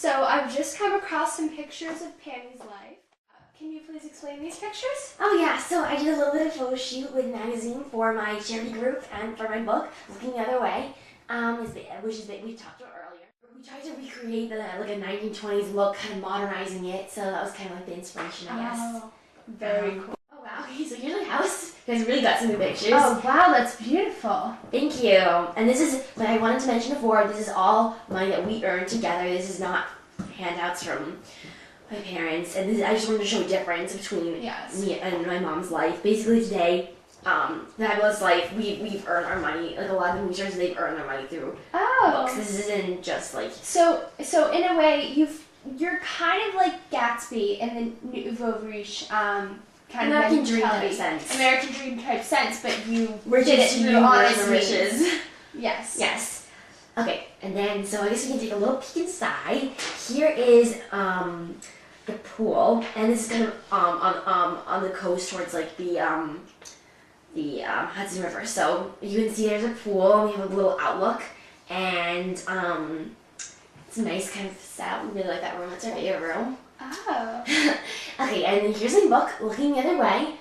So I've just come across some pictures of Penny's life. Can you please explain these pictures? Oh yeah, so I did a little bit of photo shoot with a magazine for my charity group and for my book, Looking the Other Way, which is we talked about earlier. We tried to recreate like a 1920s look, kind of modernizing it, so that was kind of like the inspiration, I guess. Oh, very cool. Oh wow, okay, so here's my house. You guys really got some good pictures. Oh wow, that's beautiful. Thank you. And this is, like I wanted to mention before, this is all money that we earned together. This is not handouts from my parents, and I just wanted to show a difference between me and my mom's life. Basically today, Fabulous Life, we've earned our money, like a lot of the musicians, they've earned their money through books. This isn't just like... So in a way, you're kind of like Gatsby in the Nouveau Riche kind of American Dream type sense. American Dream type sense, but you did it through honest riches. Yes. Yes. Okay, and then, so I guess we can take a little peek inside. Here is the pool, and this is kind of on the coast towards like the Hudson River. So you can see there's a pool, and we have a little outlook, and it's a nice kind of setup. We really like that room. It's our favorite room. Oh. Okay, and then here's my book, Looking the Other Way.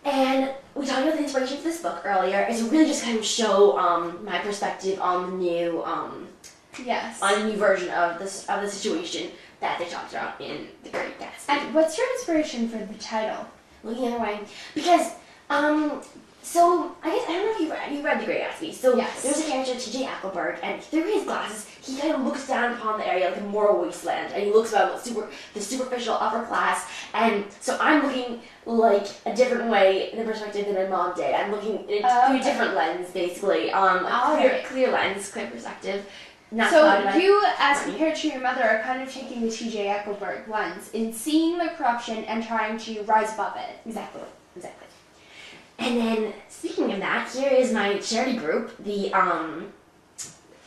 And we talked about the inspiration for this book earlier. It's really just kind of show my perspective on the new on the new version of the situation that they talked about in The Great Gatsby. And what's your inspiration for the title? Looking the Other Way, because so I guess I don't know if you read The Great Gatsby. So there's a character, T.J. Appleberg, and through his glasses, he kind of looks down upon the area like a moral wasteland, and he looks about the superficial upper class. And so I'm looking like a different way in the perspective than my mom did. I'm looking through a different lens, basically, clear lens, clear perspective. So you, as compared to your mother, are kind of taking the T.J. Appleberg lens in seeing the corruption and trying to rise above it. Exactly. And then, speaking of that, here is my charity group.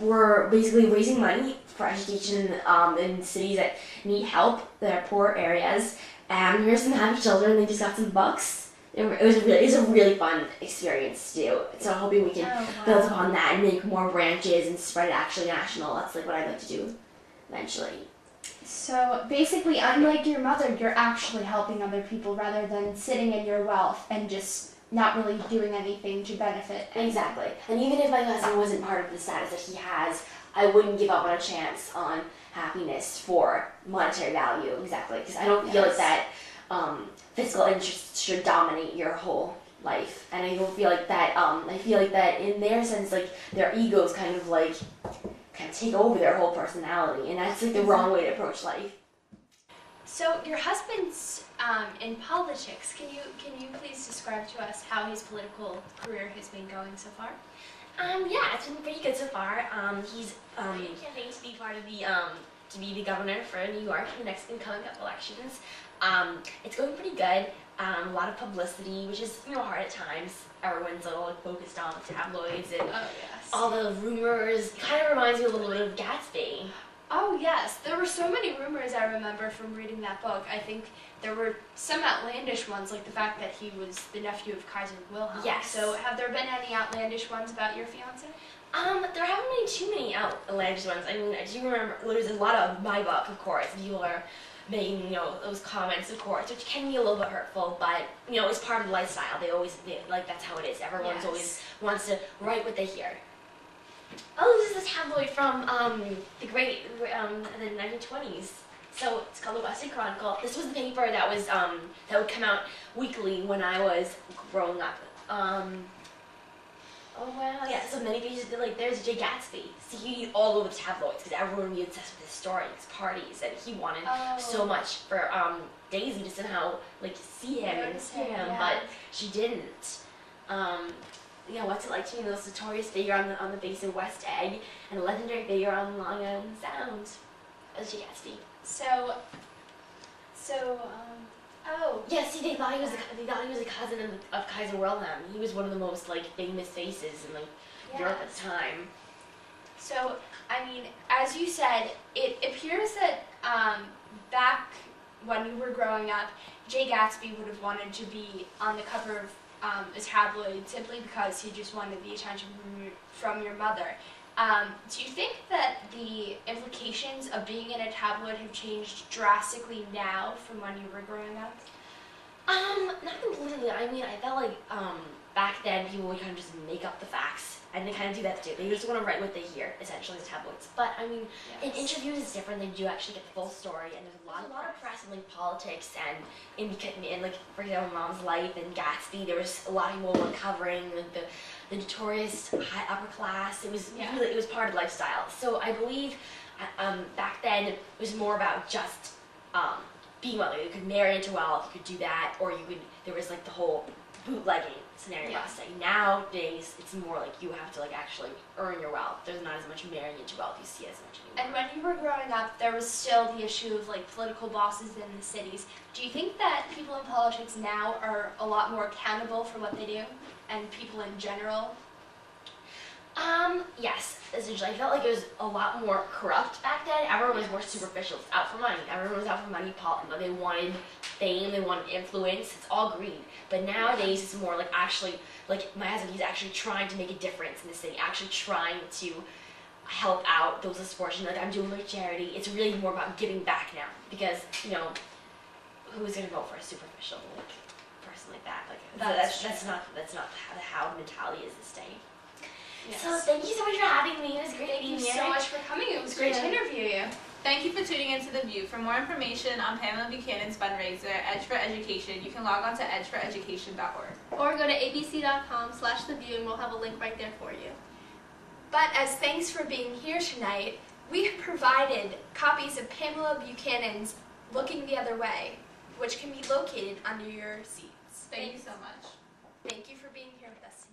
We're basically raising money for education in cities that need help, that are poor areas. And here's some happy children. They just got some books. It was a really fun experience to do. So I'm hoping we can build upon that and make more branches and spread it actually national. That's like what I'd like to do eventually. So basically, unlike your mother, you're actually helping other people rather than sitting in your wealth and just not really doing anything to benefit. Exactly. And even if my cousin wasn't part of the status that he has, I wouldn't give up on a chance on happiness for monetary value. Exactly. Because I don't feel like that physical interest should dominate your whole life. And I don't feel like that, I feel like that in their sense, like their egos kind of take over their whole personality. And that's like the wrong way to approach life. So your husband's in politics. Can you please describe to us how his political career has been going so far? Yeah, it's been pretty good so far. He's campaigning to be part of to be the governor for New York in the next incoming elections. It's going pretty good. A lot of publicity, which is hard at times. Everyone's a little focused on the tabloids and all the rumors. It kind of reminds me a little bit of Gatsby. Oh yes, there were so many rumors I remember from reading that book. I think there were some outlandish ones, like the fact that he was the nephew of Kaiser Wilhelm. Yes. So have there been any outlandish ones about your fiancé? There haven't been too many outlandish ones. I mean, I do remember there's a lot of my book, of course. People are making, those comments, of course, which can be a little bit hurtful, but, it's part of the lifestyle. That's how it is. Everyone's always wants to write what they hear. Oh, this is a tabloid from the 1920s. So it's called the Western Chronicle. This was the paper that was that would come out weekly when I was growing up. Oh wow, yeah. So many pages. There's J. Gatsby. So he all over the tabloids because everyone would be obsessed with his story, his parties, and he wanted so much for Daisy to somehow see him and hear him, but she didn't. What's it like to be the most notorious figure on the base of West Egg and a legendary figure on Long Island Sound? As J. Gatsby. Yeah, see, they thought he was a cousin of Kaiser Wilhelm. He was one of the most famous faces in Europe at the time. So, I mean, as you said, it appears that back when you were growing up, J. Gatsby would have wanted to be on the cover of a tabloid simply because he just wanted the attention from your mother. Do you think that the implications of being in a tabloid have changed drastically now from when you were growing up? Not completely. I mean, I felt like back then people would kind of just make up the facts, and they kind of do that too. They just want to write what they hear, essentially, as tabloids. But I mean, in interviews it's different. They do actually get the full story, and there's a lot of press in like politics and in like, for example, Mom's Life and Gatsby. There was a lot of people were covering like the notorious high upper class. It was really, it was part of lifestyle. So I believe back then it was more about just being wealthy. You could marry into wealth, you could do that, or you could. There was like the whole bootlegging scenario. Yeah. Nowadays, it's more like you have to like actually earn your wealth. There's not as much marrying into wealth you see as much anymore. And when you were growing up, there was still the issue of like political bosses in the cities. Do you think that people in politics now are a lot more accountable for what they do, and people in general? Yes, essentially. I felt like it was a lot more corrupt back then. Everyone was more superficial. It's out for money. Everyone was out for money. They wanted fame, they wanted influence. It's all greed. But nowadays, it's more like actually, like my husband, he's actually trying to make a difference in the city, actually trying to help out those less fortunate. Like I'm doing like charity. It's really more about giving back now because, you know, who's gonna vote for a superficial like person like that? Like that's not how the mentality is this day. Yes. So thank you so much for having me. It was great being here. Thank you so much for coming. It was great to interview you. Thank you for tuning into The View. For more information on Pamela Buchanan's fundraiser, Edge for Education, you can log on to edgeforeducation.org. Or go to abc.com/theview and we'll have a link right there for you. But as thanks for being here tonight, we have provided copies of Pamela Buchanan's Looking the Other Way, which can be located under your seats. Thank you so much. Thank you for being here with us.